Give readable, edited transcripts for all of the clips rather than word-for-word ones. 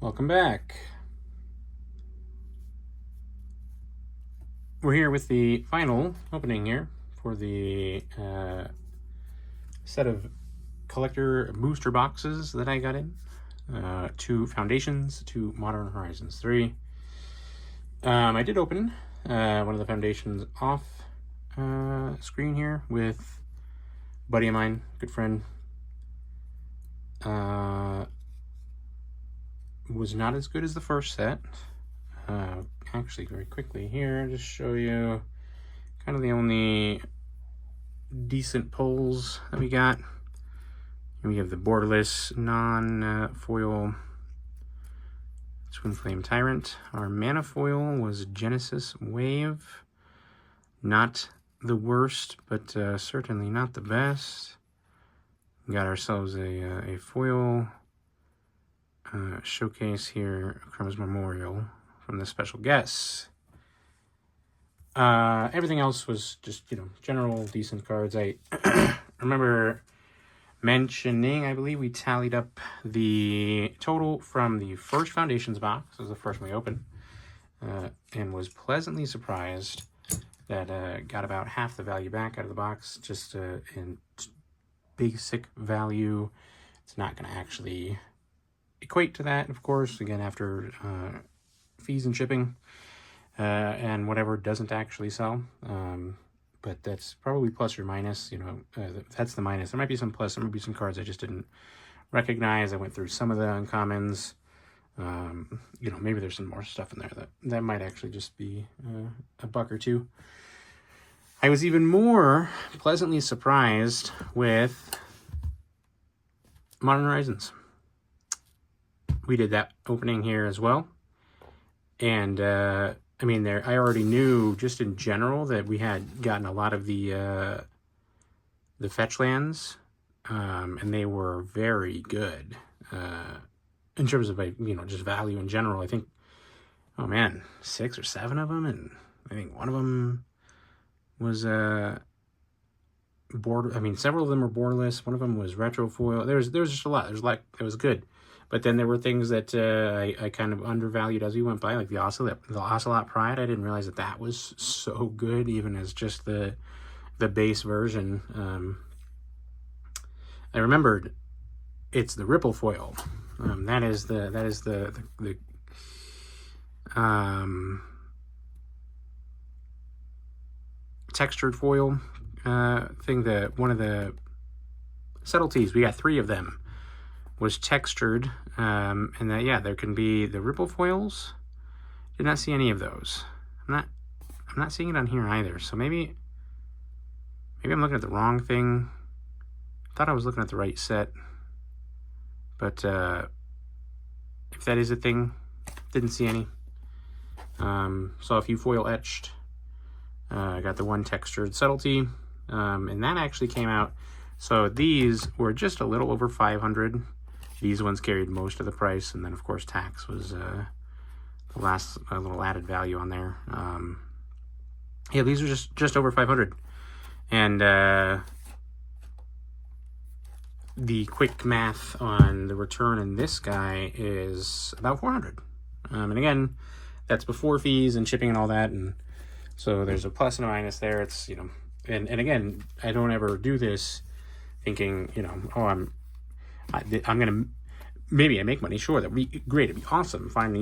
Welcome back. We're here with the final opening here for the set of collector booster boxes that I got in. 2 Foundations, 2 Modern Horizons 3. I did open one of the Foundations off screen here with a buddy of mine, good friend. Was not as good as the first set. Actually, very quickly here, just show you kind of the only decent pulls that we got. Here we have the borderless non-foil Twin Flame Tyrant. Our mana foil was Genesis Wave. Not the worst, but certainly not the best. We got ourselves a foil showcase here, Crumb's Memorial from the special guests. Everything else was just, general decent cards. I remember mentioning, I believe we tallied up the total from the first Foundations box. This was the first one we opened. And was pleasantly surprised that got about half the value back out of the box. Just in basic value. It's not going to actually equate to that, of course, again, after fees and shipping and whatever doesn't actually sell. But that's probably plus or minus, that's the minus. There might be some plus, there might be some cards I just didn't recognize. I went through some of the uncommons. Maybe there's some more stuff in there that might actually just be a buck or two. I was even more pleasantly surprised with Modern Horizons. We did that opening here as well. And, I already knew just in general that we had gotten a lot of the fetch lands, and they were very good, in terms of, just value in general. I think, 6 or 7 of them, and I think one of them was, several of them were borderless. One of them was retro foil. There was just a lot. It was good. But then there were things that I kind of undervalued as we went by, like the Ocelot Pride. I didn't realize that was so good, even as just the base version. I remembered it's the Ripple foil. That is the textured foil thing. One of the subtleties, we got 3 of them, was textured, and that, there can be the Ripple foils. Did not see any of those. I'm not seeing it on here either. So maybe I'm looking at the wrong thing. Thought I was looking at the right set, but if that is a thing, didn't see any. Saw a few foil etched. I got the one textured subtlety, and that actually came out. So these were just a little over 500. These ones carried most of the price, and then of course tax was the last little added value on there. These are just over 500, and the quick math on the return in this guy is about 400. And again, that's before fees and shipping and all that, and so there's a plus and a minus there. It's and again, I don't ever do this thinking, I'm gonna, maybe I make money. Sure, that'd be great. It'd be awesome. Find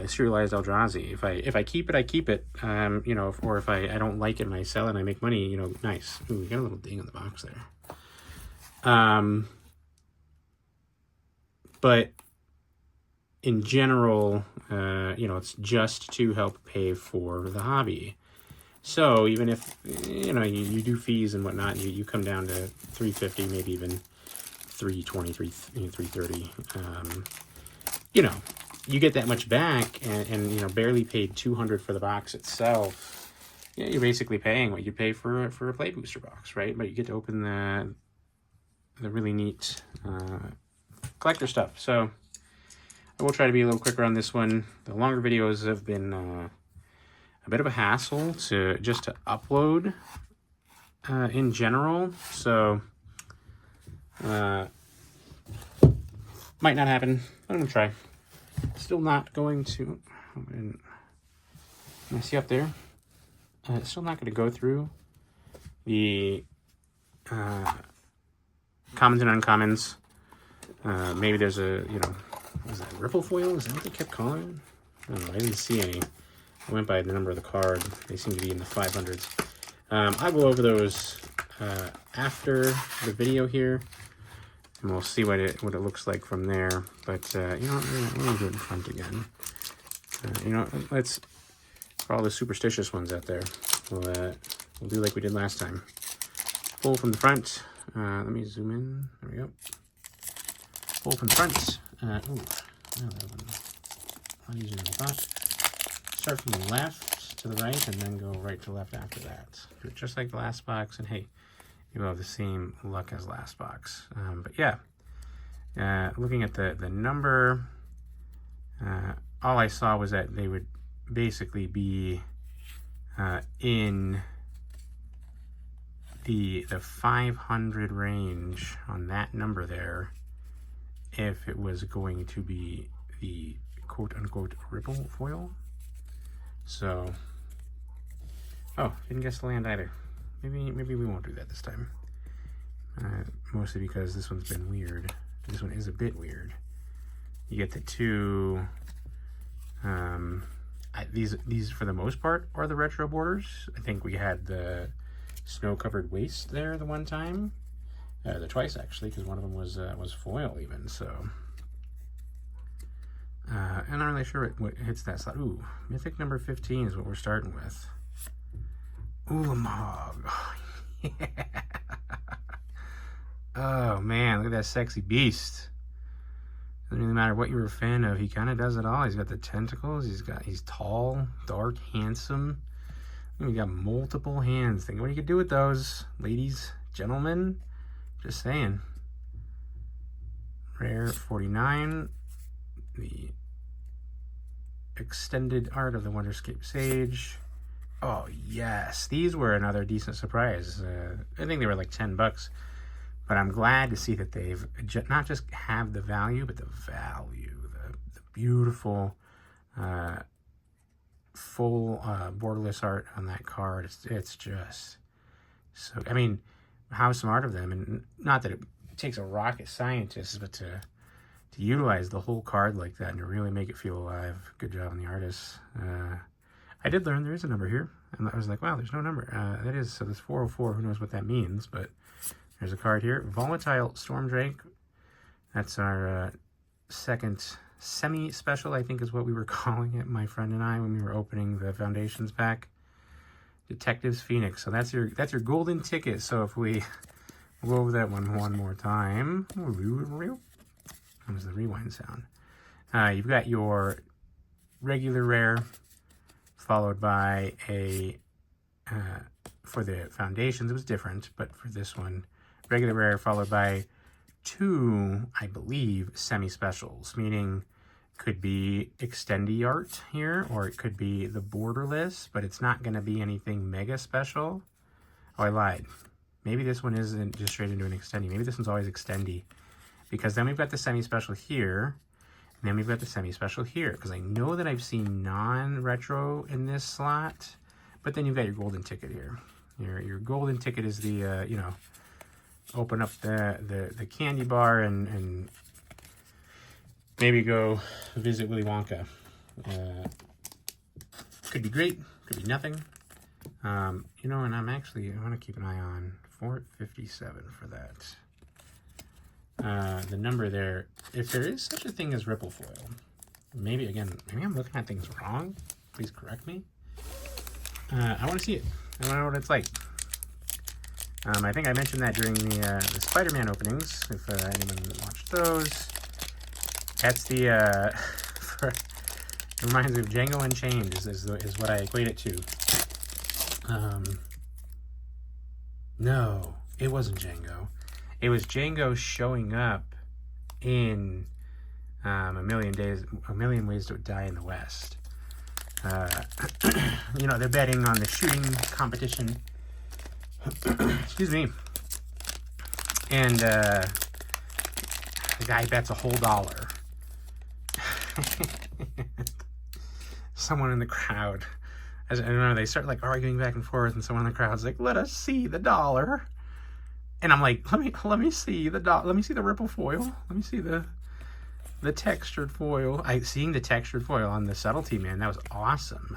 serialized Eldrazi. If I keep it, I keep it. Or if I don't like it and I sell it and I make money, nice. Ooh, we got a little ding on the box there. But in general, it's just to help pay for the hobby. So even if you do fees and whatnot, you come down to $350, maybe even $320, $330. You get that much back, and barely paid $200 for the box itself. You're basically paying what you pay for a play booster box, right? But you get to open the really neat collector stuff. So I will try to be a little quicker on this one. The longer videos have been a bit of a hassle to upload in general, so might not happen, but I'm gonna try. still not going to, and I see up there, it's still not going to go through the commons and uncommons. Maybe there's a, you know, was that ripple foil? Is that what they kept calling it? I don't know. I didn't see any. I went by the number of the card. They seem to be in the 500s. I'll go over those after the video here, and we'll see what it looks like from there. But you know, we're gonna do it in front again. You know, let's, for all the superstitious ones out there, we'll do like we did last time. Pull from the front. Let me zoom in. There we go. Pull from the front. Ooh, that one a lot easier than I thought. Start from the left to the right, and then go right to left after that. Do it just like the last box, and hey, you will have the same luck as last box. But yeah, looking at the number, all I saw was that they would basically be in the 500 range on that number there, if it was going to be the quote-unquote ripple foil. So, oh, didn't guess the land either. Maybe we won't do that this time. Mostly because this one's been weird. This one is a bit weird. You get the two. These for the most part are the retro borders. I think we had the snow-covered waste there the one time. The twice actually, because one of them was foil even. So, and I'm not really sure what hits that slot. Ooh, Mythic number 15 is what we're starting with. Ulamog. Oh, yeah. Oh man, look at that sexy beast. Doesn't really matter what you were a fan of. He kind of does it all. He's got the tentacles. He's tall, dark, handsome. We got multiple hands. Think what you could do with those, ladies, gentlemen. Just saying. Rare 49. The extended art of the Wonderscape Sage. Oh yes, these were another decent surprise. I think they were like $10, but I'm glad to see that they've not just have the value, but the value, the beautiful full borderless art on that card. It's just so, I mean, how smart of them, and not that it takes a rocket scientist, but to utilize the whole card like that and to really make it feel alive. Good job on the artists. I did learn there is a number here, and I was like, wow, there's no number. That is, so there's 404, who knows what that means, but there's a card here. Volatile Stormdrake. That's our second semi-special, I think is what we were calling it, my friend and I, when we were opening the Foundations pack. Detectives Phoenix. So that's your golden ticket. So if we go over that one more time. That was the rewind sound. You've got your regular rare, followed by a, for the Foundations, it was different, but for this one, regular rare followed by two, I believe, semi-specials, meaning could be extendy art here, or it could be the borderless, but it's not going to be anything mega special. Oh, I lied. Maybe this one isn't just straight into an extendy. Maybe this one's always extendy, because then we've got the semi-special here, and then we've got the semi-special here, because I know that I've seen non-retro in this slot, but then you've got your golden ticket here. Your golden ticket is the, you know, open up the candy bar and maybe go visit Willy Wonka. Could be great, could be nothing. You know, and I want to keep an eye on 457 for that. The number there, if there is such a thing as ripple foil, maybe I'm looking at things wrong. Please correct me. I want to see it. I want to know what it's like. I think I mentioned that during the Spider-Man openings, if anyone watched those. That's the, it reminds me of Django Unchained is what I equate it to. No, it wasn't Django. It was Django showing up in A Million Ways to Die in the West. You know, they're betting on the shooting competition. Excuse me. And the guy bets a whole $1. Someone in the crowd, I don't know, they start like arguing back and forth, and someone in the crowd's like, "Let us see the dollar." And I'm like, let me see the let me see the ripple foil. Let me see the textured foil. Seeing the textured foil on the subtlety, man, that was awesome.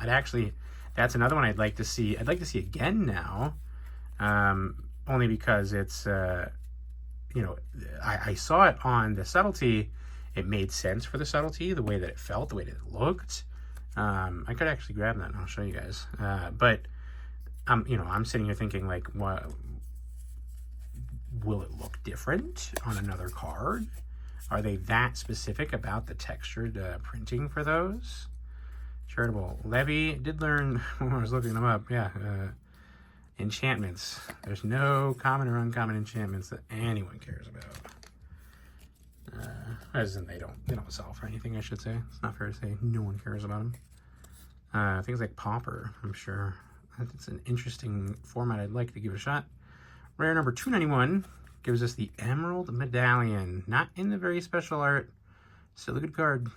That's another one I'd like to see. I'd like to see again now, only because it's you know, I saw it on the subtlety. It made sense for the subtlety, the way that it felt, the way that it looked. I could actually grab that and I'll show you guys. But you know, I'm sitting here thinking like, what will it look different on another card? Are they that specific about the textured printing for those? Charitable Levy did learn when I was looking them up. Yeah, enchantments. There's no common or uncommon enchantments that anyone cares about. As in they don't sell for anything, I should say. It's not fair to say no one cares about them. Things like Pauper, I'm sure. It's an interesting format I'd like to give it a shot. Rare number 291 gives us the Emerald Medallion. Not in the very special art. Still a good card.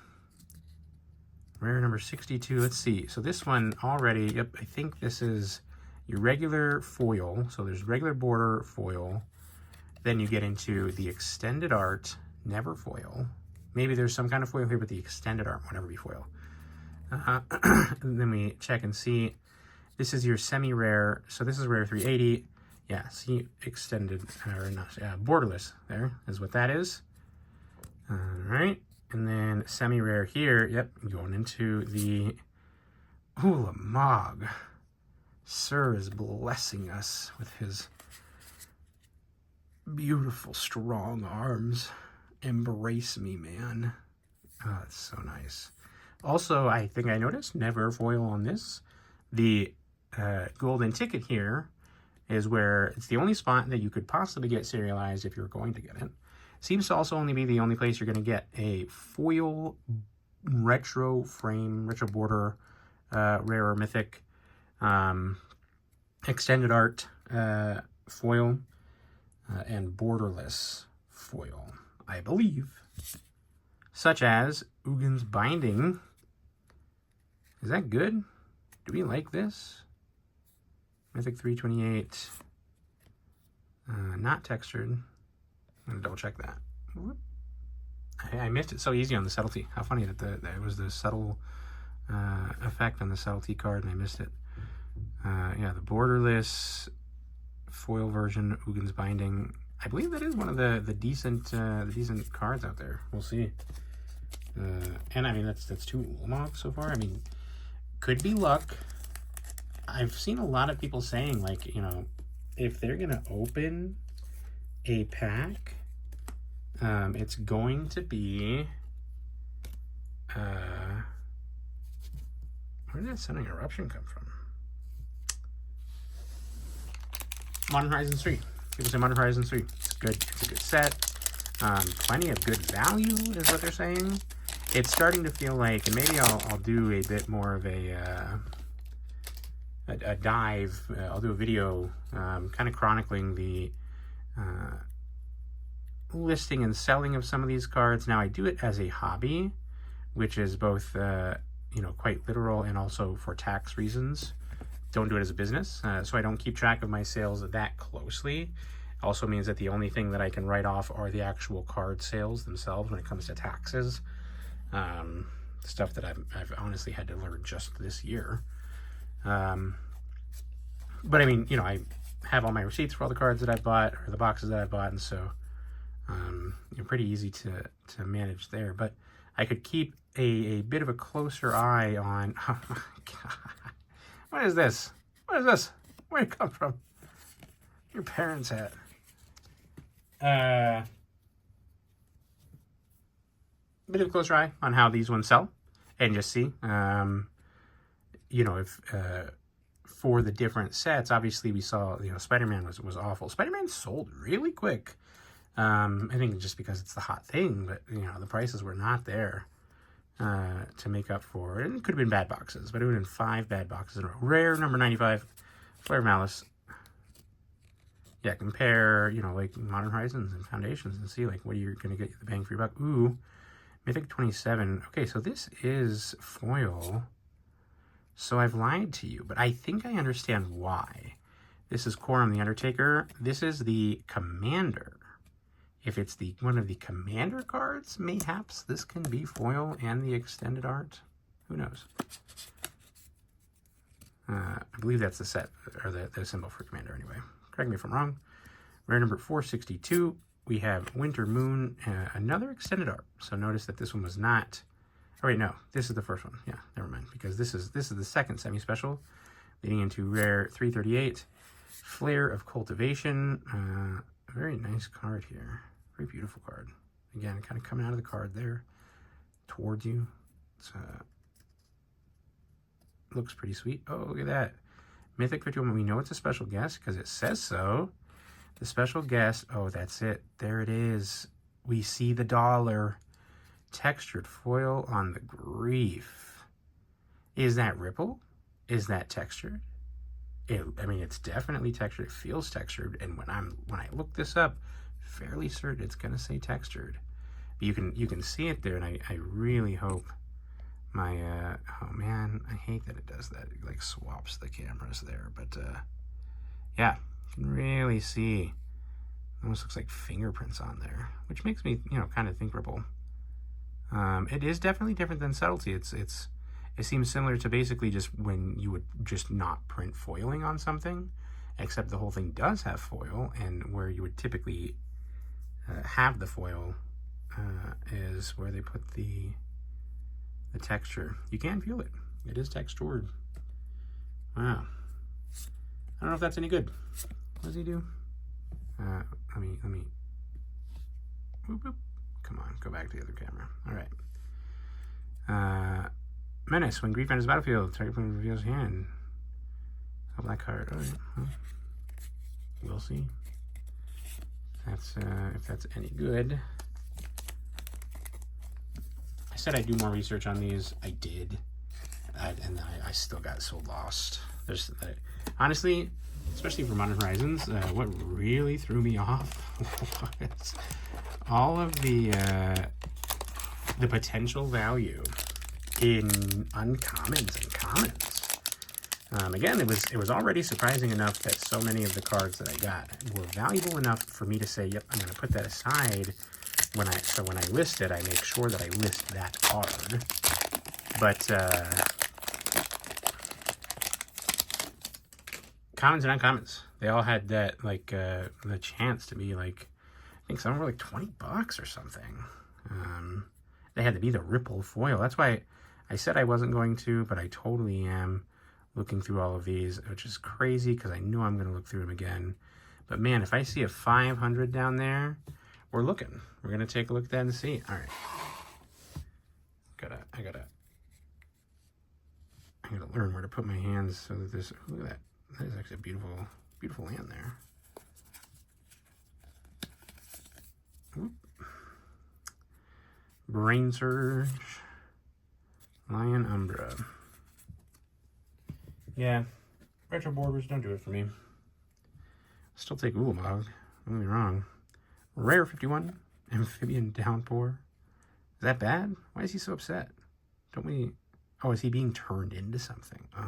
Rare number 62. Let's see. So this one already, yep, I think this is your regular foil. So there's regular border foil. Then you get into the extended art, never foil. Maybe there's some kind of foil here, but the extended art won't ever be foil. And then we check and see. This is your semi-rare. So this is rare 380. Yeah, see, extended, or not, borderless, there is what that is. All right, and then semi-rare here, yep, going into the Ulamog. Sir is blessing us with his beautiful, strong arms. Embrace me, man. Oh, that's so nice. Also, I think I noticed, never foil on this. The golden ticket here is where it's the only spot that you could possibly get serialized if you're going to get it. Seems to also only be the only place you're going to get a foil retro frame, retro border, rare or mythic, extended art foil, and borderless foil, I believe. Such as Ugin's Binding. Is that good? Do we like this? Mythic 328. Not textured. I'm going to double check that. Whoop. I missed it so easy on the subtlety. How funny that it was the subtle effect on the subtlety card and I missed it. Yeah, the borderless foil version, Ugin's Binding. I believe that is one of the decent cards out there. We'll see. And I mean, that's 2 Ulamog so far. I mean, could be luck. I've seen a lot of people saying, like, you know, if they're going to open a pack, it's going to be, where did that Sending Eruption come from? Modern Horizons 3. People say Modern Horizons 3. It's good. It's a good set. Plenty of good value is what they're saying. It's starting to feel like, and maybe I'll do a bit more of a dive. I'll do a video kind of chronicling the listing and selling of some of these cards. Now I do it as a hobby, which is both you know, quite literal and also for tax reasons. Don't do it as a business, so I don't keep track of my sales that closely. Also means that the only thing that I can write off are the actual card sales themselves when it comes to taxes. Stuff that I've honestly had to learn just this year. But I mean, you know, I have all my receipts for all the cards that I bought, or the boxes that I bought, and so pretty easy to manage there. But I could keep a bit of a closer eye on. Oh my god, what is this? What is this? Where'd it come from? Your parents' hat. Bit of a closer eye on how these ones sell, and just see, you know, if for the different sets. Obviously, we saw, you know, Spider-Man was awful. Spider-Man sold really quick. I think just because it's the hot thing, but you know, the prices were not there to make up for it. And it could have been bad boxes, but it would have been 5 bad boxes in a row. Rare number 95, Flare Malice. Yeah, compare, you know, like Modern Horizons and Foundations and see like what you're gonna get the bang for your buck. Ooh, Mythic 27. Okay, so this is foil. So I've lied to you, but I think I understand why. This is Quorum the Undertaker. This is the Commander. If it's the one of the Commander cards, mayhaps this can be foil and the extended art. Who knows? I believe that's the set, or the symbol for Commander anyway. Correct me if I'm wrong. Rare number 462, we have Winter Moon, another extended art. So notice that this one was not, oh wait, no, this is the first one. Yeah, never mind, because this is the second semi-special, leading into rare 338, Flare of Cultivation. A very nice card here. Very beautiful card. Again, kind of coming out of the card there towards you. It's, looks pretty sweet. Oh, look at that. Mythic 51. We know it's a special guest because it says so. The special guest. Oh, that's it. There it is. We see the dollar. Textured foil on the Grief. Is that ripple? Is that textured? I mean, it's definitely textured. It feels textured. And when I look this up, fairly certain it's gonna say textured. But you can see it there, and I really hope my oh man, I hate that it does that. It like swaps the cameras there, but yeah, you can really see. Almost looks like fingerprints on there, which makes me, you know, kind of think ripple. It is definitely different than subtlety. It seems similar to basically just when you would just not print foiling on something, except the whole thing does have foil, and where you would typically have the foil is where they put the texture. You can feel it. It is textured. Wow. I don't know if that's any good. What does he do? Let me. Whoop, whoop. Come on, go back to the other camera. All right. Menace. When Grief enters the battlefield, target player reveals hand. A black card. All right. Well, we'll see. That's if that's any good. I said I'd do more research on these. I did, and I still got so lost. There's honestly, especially for Modern Horizons, what really threw me off was all of the potential value in uncommons and commons. Again, it was already surprising enough that so many of the cards that I got were valuable enough for me to say, yep, I'm going to put that aside. When I list it, I make sure that I list that card. But commons and uncommons, they all had that like the chance to be like, I think some were like $20 or something. They had to be the ripple foil. That's why I said I wasn't going to, but I totally am looking through all of these, which is crazy because I know I'm going to look through them again. But man, if I see a 500 down there, we're looking. We're gonna take a look at that and see. All right. I gotta learn where to put my hands so that this. Look at that. That is actually a beautiful land there. Whoop. Brain Surge. Lion Umbra. Yeah. Retro borders don't do it for me. Still take Ulamog. Don't get me wrong. Rare 51, Amphibian Downpour. Is that bad? Why is he so upset? Don't we... Oh, is he being turned into something? Oh.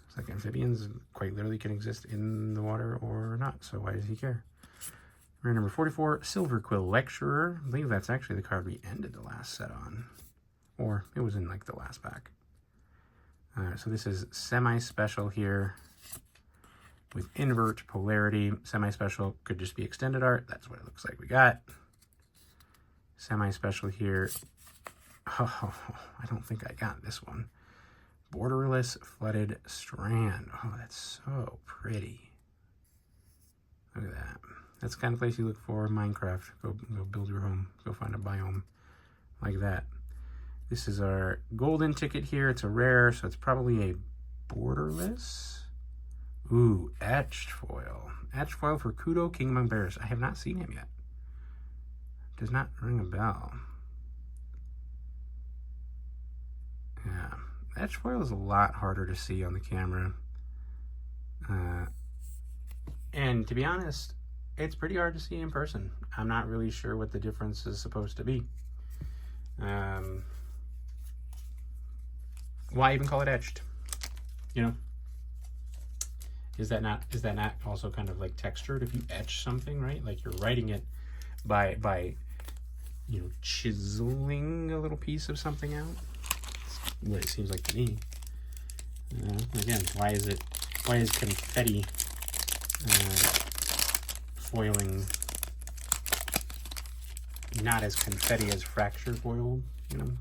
It's like amphibians quite literally can exist in the water or not, so why does he care? Rare number 44, Silver Quill Lecturer. I believe that's actually the card we ended the last set on. Or it was in like the last pack. So this is semi-special here. With invert polarity, semi-special could just be extended art. That's what it looks like we got. Semi-special here. Oh, I don't think I got this one. Borderless Flooded Strand. Oh, that's so pretty. Look at that. That's the kind of place you look for in Minecraft. Go build your home. Go find a biome like that. This is our golden ticket here. It's a rare, so it's probably a borderless. Ooh, etched foil. Etched foil for Kudo, King Among Bears. I have not seen him yet. Does not ring a bell. Yeah. Etched foil is a lot harder to see on the camera. And to be honest, it's pretty hard to see in person. I'm not really sure what the difference is supposed to be. Why even call it etched? You know, is that not also kind of like textured? If you etch something, right, like you're writing it by you know, chiseling a little piece of something out. That's what it seems like to me. Again, why is confetti foiling not as confetti as fracture foil? You know,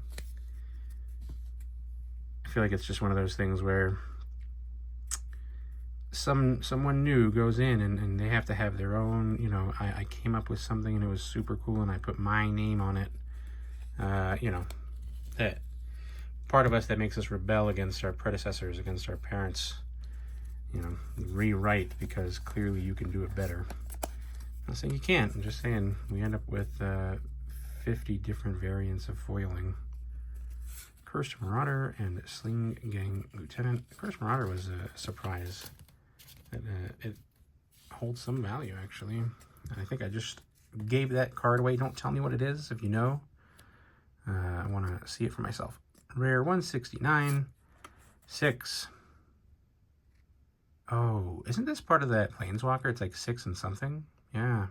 I feel like it's just one of those things where someone new goes in and they have to have their own, you know, I came up with something and it was super cool and I put my name on it. You know, that part of us that makes us rebel against our predecessors, against our parents, you know, rewrite because clearly you can do it better. I'm not saying you can't, I'm just saying we end up with 50 different variants of foiling. Cursed Marauder and Sling Gang Lieutenant. Cursed Marauder was a surprise. It holds some value, actually. I think I just gave that card away. Don't tell me what it is if you know. I want to see it for myself. Rare 169. 6. Oh, isn't this part of that Planeswalker? It's like 6 and something. Yeah.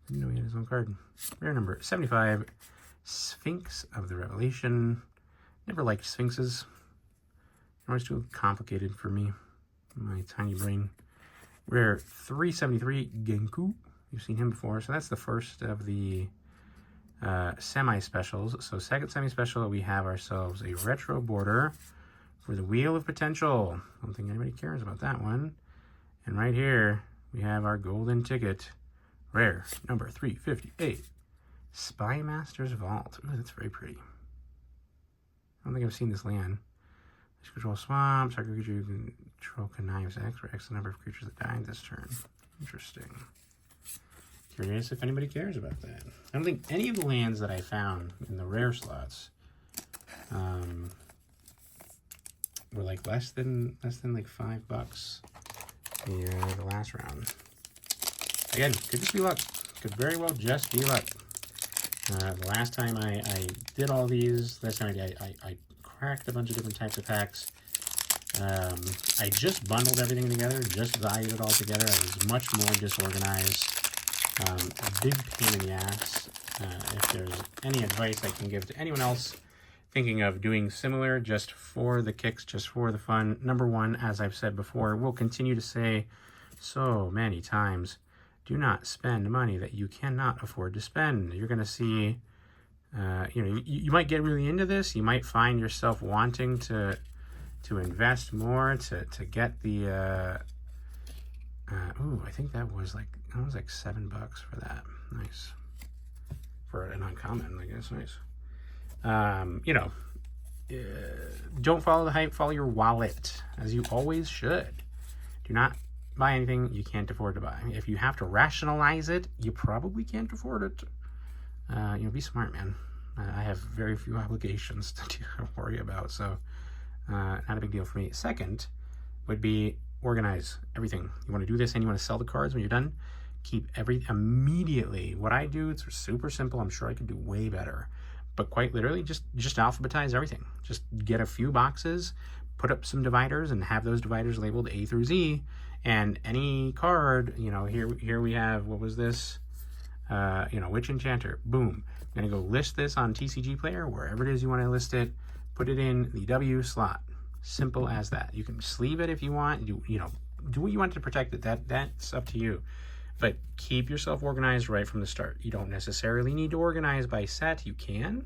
Didn't know he had his own card. Rare number 75. Sphinx of the Revelation. Never liked Sphinxes. Always too complicated for me, my tiny brain. Rare 373 Genku. You've seen him before, so that's the first of the semi-specials. So second semi-special, we have ourselves a retro border for the Wheel of Potential. I don't think anybody cares about that one. And right here, we have our golden ticket. Rare number 358. Spy Master's Vault. Ooh, that's very pretty. I don't think I've seen this land. Control swamps, target creature you can control connives X for X the number of creatures that die this turn. Interesting. Curious if anybody cares about that. I don't think any of the lands that I found in the rare slots were like less than like $5 the last round. Again, could just be luck. Could very well just be luck. The last time I did all these, last time I cracked a bunch of different types of packs. I just bundled everything together, just valued it all together. I was much more disorganized. A big pain in the ass. If there's any advice I can give to anyone else thinking of doing similar, just for the kicks, just for the fun, number one, as I've said before, we'll continue to say so many times, do not spend money that you cannot afford to spend. You're going to see you know, you might get really into this. You might find yourself wanting to invest more to get the ooh, I think that was like $7 for that. Nice. For an uncommon, I guess. Nice. You know, don't follow the hype, follow your wallet, as you always should. Do not buy anything you can't afford to buy. If you have to rationalize it, you probably can't afford it. You know, be smart, man. I have very few obligations to worry about, so not a big deal for me. Second would be organize everything. You want to do this and you want to sell the cards when you're done, keep immediately. What I do, it's super simple. I'm sure I could do way better, but quite literally just alphabetize everything. Just get a few boxes, put up some dividers, and have those dividers labeled A through Z, and any card, you know, here we have, what was this? You know, Witch Enchanter, boom. I'm gonna go list this on TCG Player, wherever it is you want to list it, put it in the W slot. Simple as that. You can sleeve it if you want, you know, do what you want to protect it. That's up to you. But keep yourself organized right from the start. You don't necessarily need to organize by set, you can.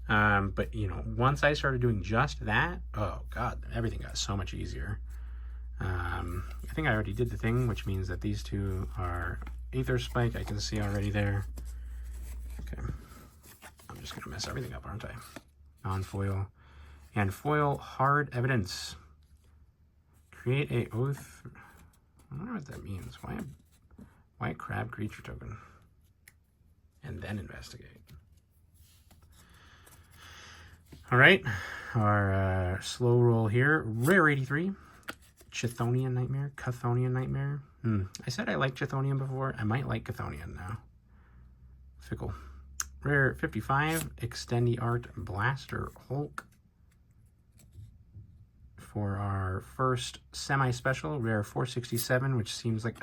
But you know, once I started doing just that, oh God, everything got so much easier. I think I already did the thing, which means that these two are Aether Spike, I can see already there. Okay. I'm just going to mess everything up, aren't I? Non-foil. And foil hard evidence. Create a oath. I don't know what that means. Why a crab creature token? And then investigate. All right. Our slow roll here. Rare 83. Chthonian Nightmare. I said I liked Chthonian before. I might like Chthonian now. Fickle. Rare 55, Extendi Art Blaster Hulk. For our first semi-special, rare 467, which seems like...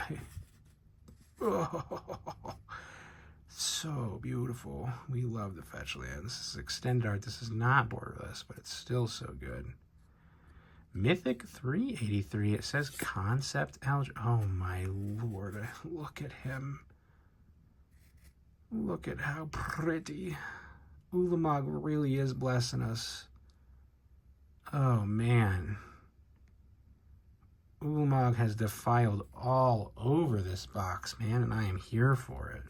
Oh, so beautiful. We love the fetch lands. This is extended art. This is not borderless, but it's still so good. Mythic 383. It says concept algebra. Oh my lord. Look at him. Look at how pretty. Ulamog really is blessing us. Oh man. Ulamog has defiled all over this box, man, and I am here for it.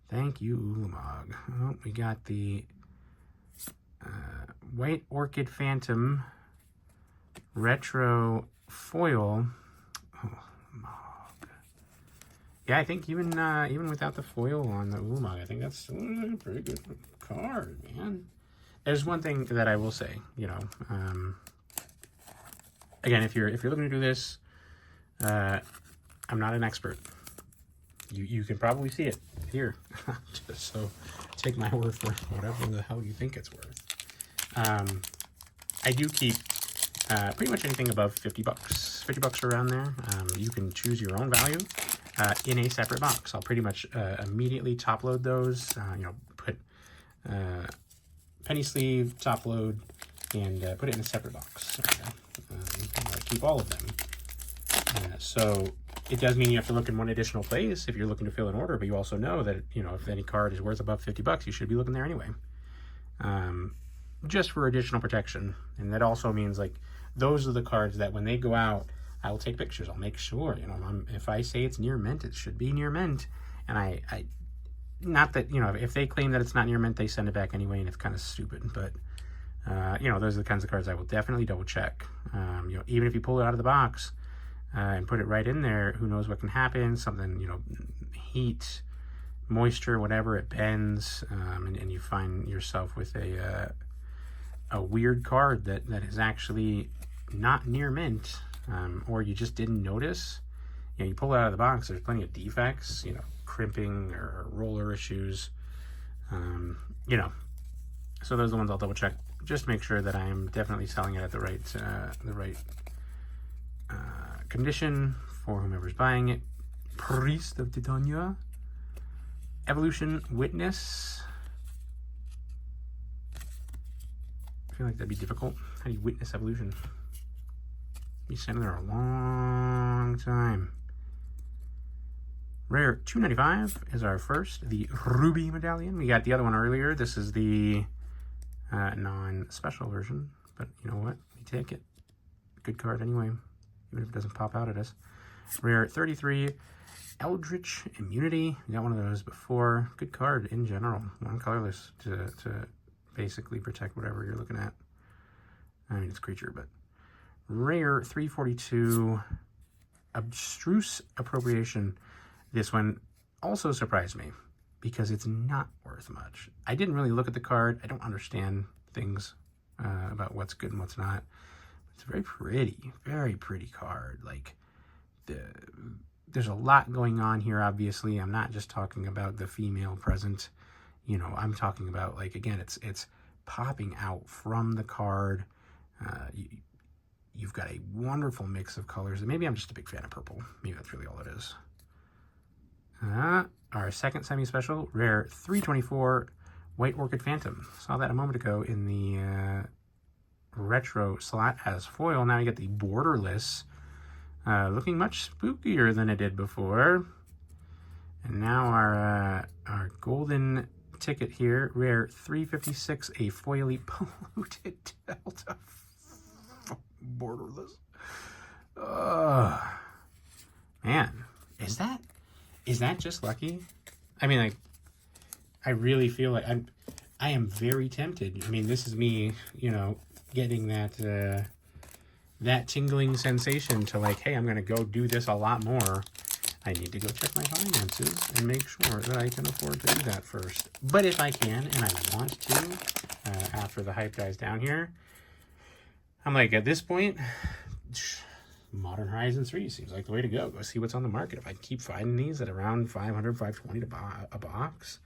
Thank you, Ulamog. Oh, we got the White Orchid Phantom Retro Foil. Oh, Ulamog. Yeah, I think even without the foil on the Ulamog, I think that's still a pretty good card, man. There's one thing that I will say, you know, again, if you're looking to do this, I'm not an expert. You can probably see it here, so take my word for whatever the hell you think it's worth. I do keep pretty much anything above $50. $50 around there. You can choose your own value in a separate box. I'll pretty much immediately top load those. You know, put penny sleeve, top load, and put it in a separate box. I keep all of them. So it does mean you have to look in one additional place if you're looking to fill an order, but you also know that, you know, if any card is worth above $50, you should be looking there anyway. Just for additional protection. And that also means, like, those are the cards that when they go out, I will take pictures. I'll make sure, you know, if I say it's near mint, it should be near mint. And I not that, you know, if they claim that it's not near mint, they send it back anyway, and it's kind of stupid. But, you know, those are the kinds of cards I will definitely double check. You know, even if you pull it out of the box and put it right in there, who knows what can happen? Something, you know, heat, moisture, whatever, it bends, and you find yourself with a weird card that is actually not near mint, or you just didn't notice. You know, you pull it out of the box, there's plenty of defects, you know, crimping or roller issues, you know. So those are the ones I'll double check, just to make sure that I am definitely selling it at the right condition for whomever's buying it. Priest of Titania. Evolution Witness. I feel like that'd be difficult. How do you witness evolution? Be standing there a long time. Rare 295 is our first, the Ruby Medallion. We got the other one earlier. This is the non-special version, but you know what? We take it. Good card anyway, even if it doesn't pop out at us. Rare 33, Eldritch Immunity. We got one of those before. Good card in general. One colorless to basically protect whatever you're looking at. I mean, it's creature, but rare 342, Abstruse Appropriation. This one also surprised me because it's not worth much. I didn't really look at the card. I don't understand things about what's good and what's not. It's a very pretty card. Like, there's a lot going on here, obviously. I'm not just talking about the female present. You know, I'm talking about, like, again, it's popping out from the card. You've got a wonderful mix of colors. And maybe I'm just a big fan of purple. Maybe that's really all it is. Our second semi-special, rare 324, White Orchid Phantom. Saw that a moment ago in the retro slot as foil. Now you get the borderless, looking much spookier than it did before. And now our golden ticket here, rare 356, a foily polluted delta borderless. Man, is that just lucky? I mean, like, I really feel like I am very tempted. I mean, this is me, you know, getting that tingling sensation to, like, hey, I'm gonna go do this a lot more. I need to go check my finances and make sure that I can afford to do that first. But if I can, and I want to, after the hype dies down here, I'm like, at this point, Modern Horizons 3 seems like the way to go. Go see what's on the market. If I keep finding these at around 500, 520 to buy a box.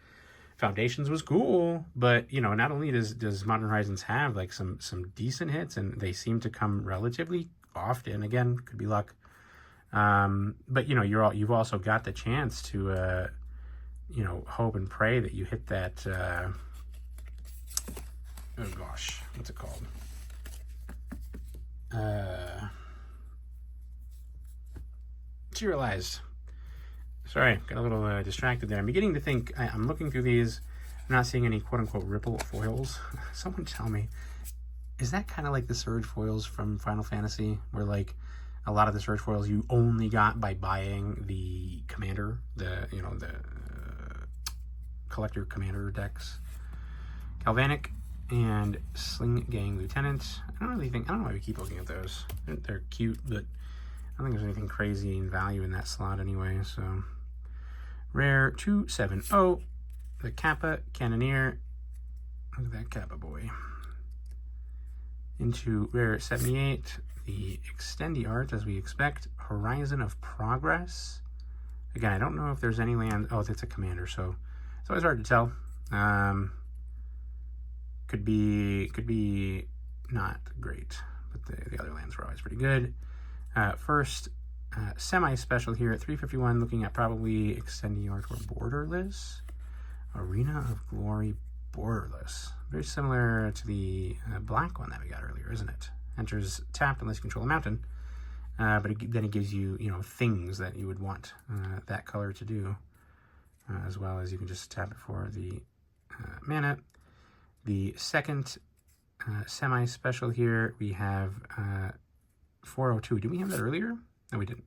Foundations was cool, but, you know, not only does Modern Horizons have, like, some decent hits, and they seem to come relatively often. Again, could be luck. But, you know, you've also got the chance to, you know, hope and pray that you hit that, oh gosh, what's it called? Serialized. Sorry, got a little distracted there. I'm beginning to think, I'm looking through these, I'm not seeing any quote-unquote ripple foils. Someone tell me, is that kind of like the Surge foils from Final Fantasy, where, like, a lot of the Surge foils you only got by buying the commander, the collector commander decks? Galvanic and Sling Gang Lieutenant. I don't know why we keep looking at those. They're cute, but I don't think there's anything crazy in value in that slot anyway, so... Rare 270, the Kappa Cannoneer. Look at that Kappa boy. Into rare 78, the Extendi art, as we expect. Horizon of Progress. Again, I don't know if there's any land. Oh, it's a commander, so it's always hard to tell. Could be not great, but the other lands were always pretty good. First, semi-special here at 351, looking at probably Extendi art or Borderless. Arena of Glory Borderless. Very similar to the black one that we got earlier, isn't it? Enters tapped unless you control a mountain. But then it gives you, you know, things that you would want that color to do. As well as you can just tap it for the mana. The second semi-special here, we have 402. Did we have that earlier? No, we didn't.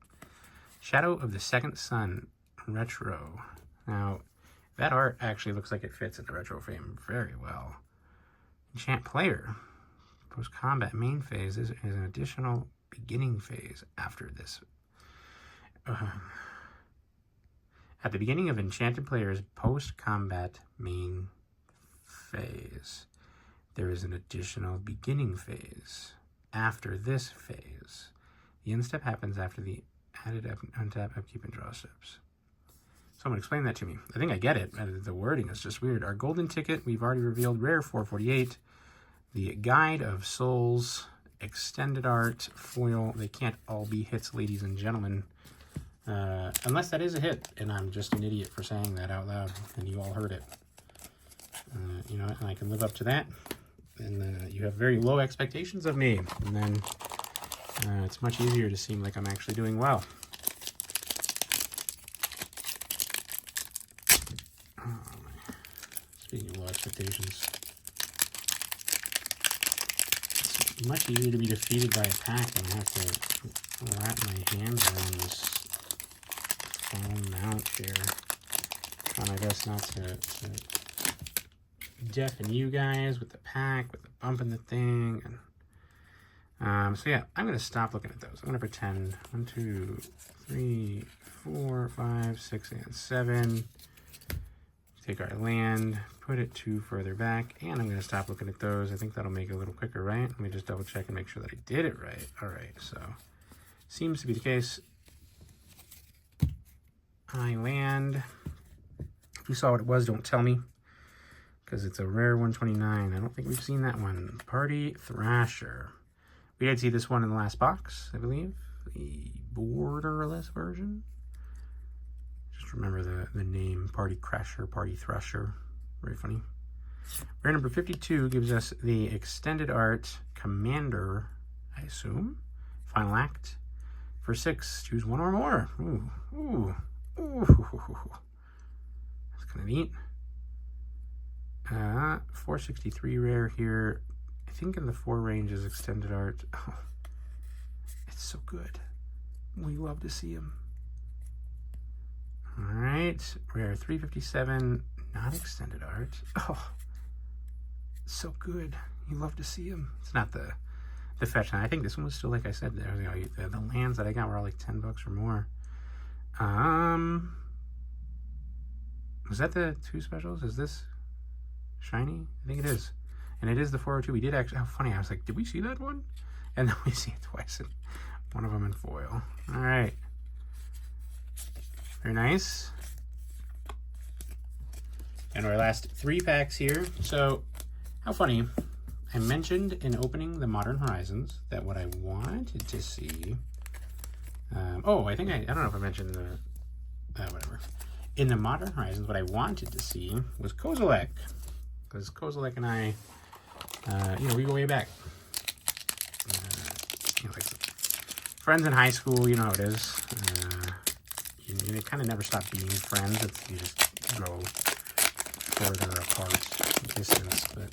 Shadow of the Second Sun Retro. Now, that art actually looks like it fits in the retro frame very well. Enchant player. Post-combat main phase is an additional beginning phase after this. At the beginning of Enchanted Player's post-combat main phase, there is an additional beginning phase after this phase. The end step happens after the added untap, upkeep, and draw steps. Someone explain that to me. I think I get it. The wording is just weird. Our golden ticket, we've already revealed, rare 448. The Guide of Souls, extended art, foil. They can't all be hits, ladies and gentlemen. Unless that is a hit, and I'm just an idiot for saying that out loud, and you all heard it. You know, and I can live up to that. And you have very low expectations of me. And then it's much easier to seem like I'm actually doing well. Speaking of low expectations, it's much easier to be defeated by a pack than have to wrap my hands around this phone mount here. Trying my best not to deafen you guys with the pack, with the bump in the thing. And so yeah, I'm going to stop looking at those. I'm going to pretend 1, 2, 3, 4, 5, 6, and 7. Take our land, put it 2 further back, and I'm going to stop looking at those. I think that'll make it a little quicker, right? Let me just double check and make sure that I did it right. All right, so seems to be the case. I land. If you saw what it was, don't tell me, because it's a rare 129. I don't think we've seen that one. Party Thrasher. We did see this one in the last box, I believe. The borderless version. Just remember the name, Party Crasher, Party Thrasher. Very funny. Rare number 52 gives us the extended art Commander, I assume. Final Act. For 6, choose 1 or more. Ooh, ooh, ooh. That's kind of neat. 463 rare here. I think in the 4 range is extended art. Oh, it's so good. We love to see him. All right, rare 357, not extended art. Oh, so good. You love to see him. It's not the fetch. I think this one was still, like I said, the lands that I got were all like $10 or more. Was that the 2 specials? Is this shiny? I think it is. And it is the 402. We did actually, how funny, I was like, did we see that one? And then we see it twice. And One of them in foil. All right. Very nice. And our last 3 packs here. So, how funny. I mentioned in opening the Modern Horizons that what I wanted to see... oh, I don't know if I mentioned the... whatever. In the Modern Horizons, what I wanted to see was Kozilek. Because Kozilek and I, we go way back. Like friends in high school, you know how it is. You kind of never stop being friends. You just go further apart distance, but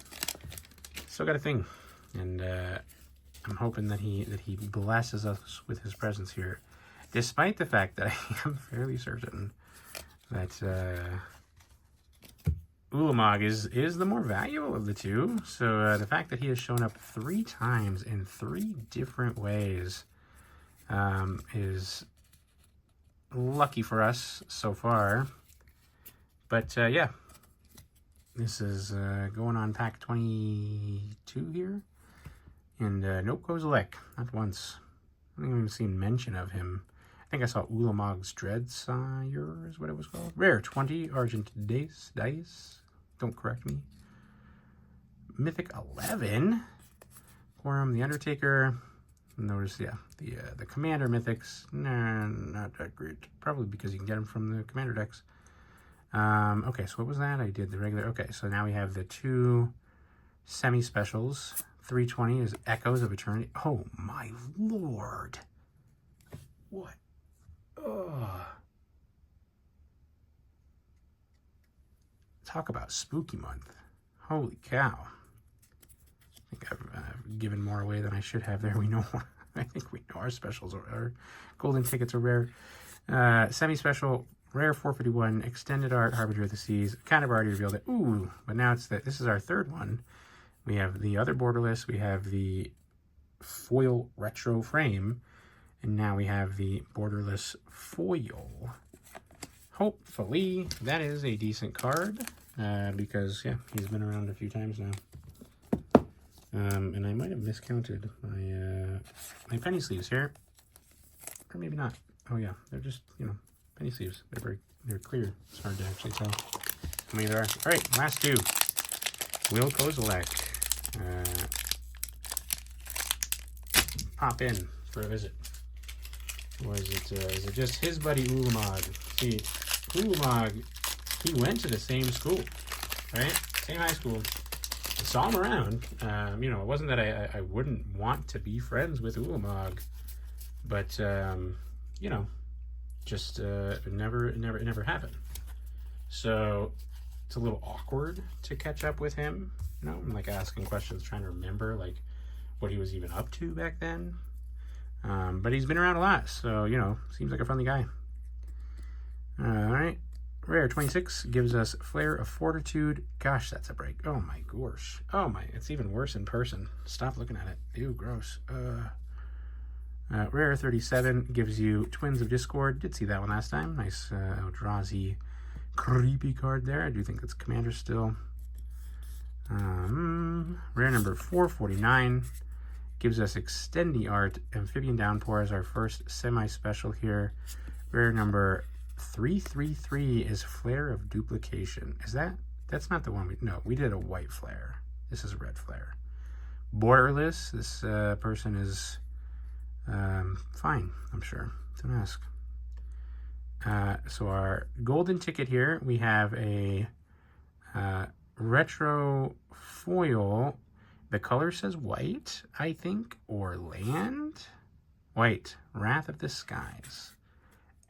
still got a thing. And I'm hoping that he blesses us with his presence here, despite the fact that I am fairly certain that Ulamog is the more valuable of the two. So the fact that he has shown up 3 times in 3 different ways is lucky for us so far. But yeah, this is going on pack 22 here. And no Kozilek, not once. I haven't even seen mention of him. I think I saw Ulamog's Dreadsire is what it was called. Rare 20 Argent Dice. Don't correct me. Mythic 11. Quorum the Undertaker. Notice, yeah, the Commander Mythics. Nah, not that great. Probably because you can get them from the Commander decks. Okay, so what was that? I did the regular. Okay, so now we have the 2 semi-specials. 320 is Echoes of Eternity. Oh, my lord. What? Ugh. Talk about spooky month. Holy cow. I think I've given more away than I should have there. We know, I think we know our specials our golden tickets are rare. Semi-special, rare 451, extended art, Harbinger of the Seas. Kind of already revealed it. Ooh, but now this is our 3rd one. We have the other borderless, we have the foil retro frame, and now we have the borderless foil. Hopefully that is a decent card, because yeah, he's been around a few times now. And I might have miscounted my penny sleeves here, or maybe not. Oh yeah, they're just, penny sleeves. They're clear. It's hard to actually tell how many there are. All right, last 2. Will Kozilek pop in for a visit? Or is it just his buddy Ulamog? See, Ulamog, he went to the same school, right? Same high school. I saw him around. It wasn't that I wouldn't want to be friends with Ulamog, but just it never happened. So it's a little awkward to catch up with him. I'm like asking questions, trying to remember like what he was even up to back then. But he's been around a lot, so seems like a friendly guy. All right, rare 26 gives us Flare of Fortitude. Gosh, that's a break. Oh my gosh. Oh my, it's even worse in person. Stop looking at it. Ew, gross. Rare 37 gives you Twins of Discord. Did see that one last time. Nice Eldrazi creepy card there. I do think that's Commander still. Rare number 449 gives us Extendi Art. Amphibian Downpour is our first semi-special here. Rare number 333 is Flare of Duplication. That's not the one we did a white flare. This is a red flare. Borderless, this person is fine, I'm sure. Don't ask. So our golden ticket here, we have a retro foil. The color says white, I think, or land. White, Wrath of the Skies.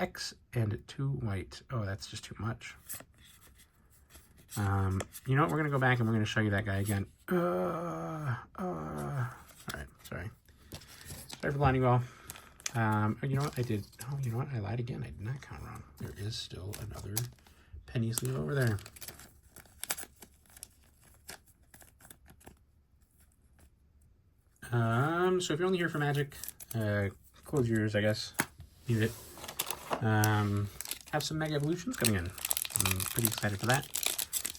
X and 2 white. Oh, that's just too much. You know what? We're going to go back and we're going to show you that guy again. All right, sorry. Sorry for blinding you all. You know what? I did. Oh, you know what? I lied again. I did not count wrong. There is still another penny sleeve over there. So if you're only here for Magic, close your ears, I guess. Leave it. Have some Mega Evolutions coming in. I'm pretty excited for that.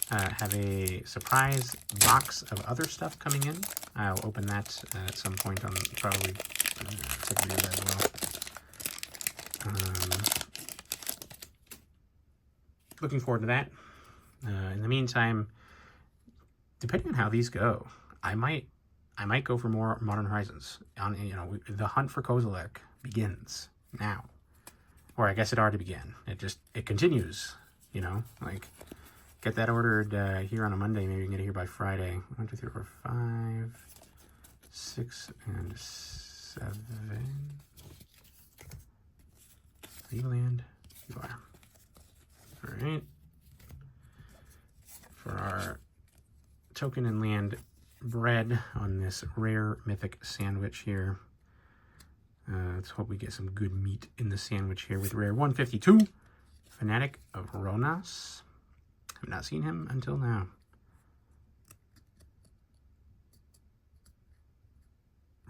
Have a surprise box of other stuff coming in. I'll open that at some point on probably Take a video as well. Looking forward to that. In the meantime, depending on how these go, I might go for more Modern Horizons. The hunt for Kozilek begins now, or I guess it already began. It continues. Like get that ordered here on a Monday. Maybe you can get it here by Friday. 1, 2, 3, 4, 5, 6, and 7. Leland, you are. All right. For our token and land bread on this rare mythic sandwich here. Let's hope we get some good meat in the sandwich here with rare 152. Fanatic of Ronas. I've not seen him until now.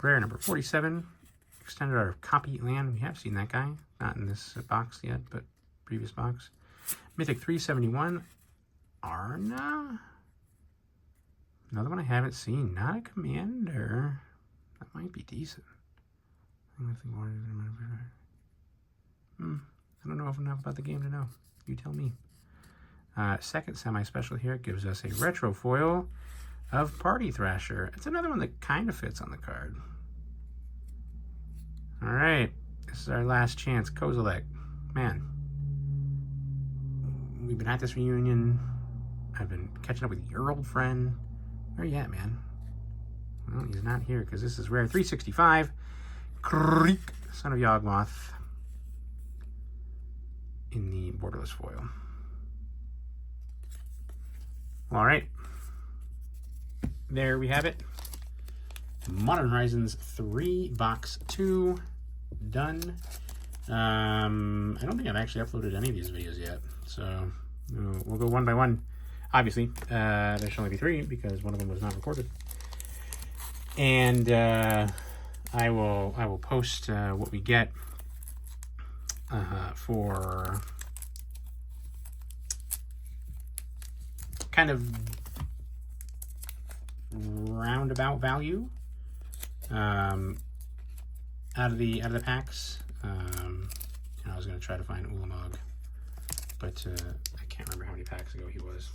Rare number 47. Extended our copy land. We have seen that guy. Not in this box yet, but previous box. Mythic 371. Arna. Another one I haven't seen. Not a commander. That might be decent. I don't know enough about the game to know. You tell me. Second semi-special here gives us a retro foil of Party Thrasher. It's another one that kind of fits on the card. All right. This is our last chance. Kozilek. Man. We've been at this reunion. I've been catching up with your old friend. Where you at, man? Well, he's not here because this is rare 365. Creek, Son of Yawgmoth. In the borderless foil. All right. There we have it. Modern Horizons 3 box 2 done. I don't think I've actually uploaded any of these videos yet, so we'll go one by one. Obviously, there should only be 3 because one of them was not recorded. And I will post what we get for kind of roundabout value out of the packs. I was going to try to find Ulamog, but I can't remember how many packs ago he was.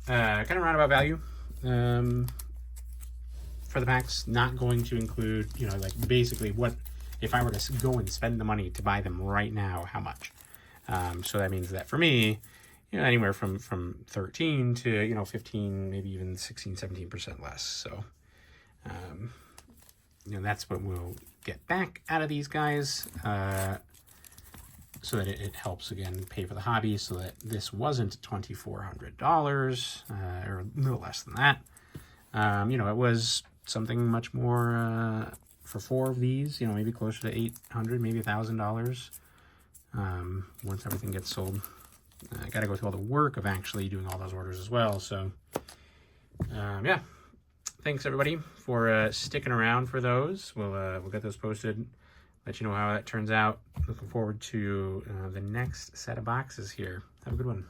Kind of roundabout value for the packs. Not going to include, like basically what if I were to go and spend the money to buy them right now, how much? So that means that for me, anywhere from 13 to 15, maybe even 16, 17% less. So that's what we'll get back out of these guys, so that it helps again pay for the hobby, so that this wasn't $2,400 or a little less than that. It was something much more for 4 of these, maybe closer to $800, maybe $1,000 once everything gets sold. I got to go through all the work of actually doing all those orders as well. So yeah, thanks everybody for sticking around for those. We'll get those posted, let you know how that turns out. Looking forward to the next set of boxes here. Have a good one.